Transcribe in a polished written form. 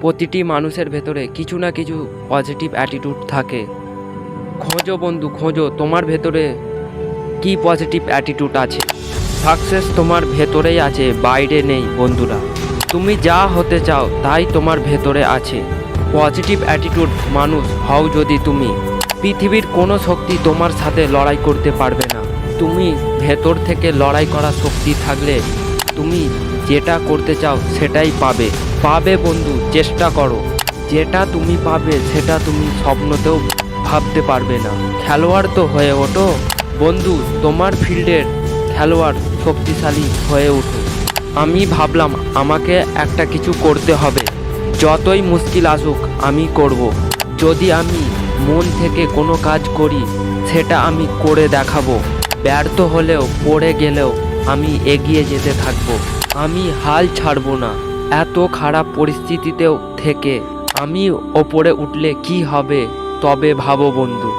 প্রতিটি মানুষের ভেতরে কিছু না কিছু পজিটিভ অ্যাটিটিউড থাকে। খোঁজো বন্ধু, খোঁজো তোমার ভেতরে কি পজিটিভ অ্যাটিটিউড আছে। সাকসেস তোমার ভেতরেই আছে, বাইরে নেই বন্ধুরা। তুমি যা হতে চাও তাই তোমার ভেতরে আছে। পজিটিভ অ্যাটিটিউড মানুষ হও যদি তুমি, পৃথিবীর কোনো শক্তি তোমার সাথে লড়াই করতে পারবে না। তুমি ভেতর থেকে লড়াই করার শক্তি থাকলে তুমি যেটা করতে চাও সেটাই পাবে। পাবে বন্ধু, চেষ্টা করো। যেটা তুমি পাবে সেটা তুমি স্বপ্নতেও ভাবতে পারবে না। খেলোয়াড় তো হয়ে ওঠো বন্ধু, তোমার ফিল্ডের খেলোয়াড় শক্তিশালী হয়ে ওঠো। আমি ভাবলাম আমাকে একটা কিছু করতে হবে, যতই মুশকিল আসুক আমি করব। যদি আমি মন থেকে কোনো কাজ করি সেটা আমি করে দেখাবো। ব্যর্থ হলেও পড়ে গেলেও আমি এগিয়ে যেতে থাকবো। আমি হাল ছাড়বো না। এত খারাপ পরিস্থিতিতেও থেকে আমি ওপরে উঠলে কি হবে তবে ভাবো বন্ধু।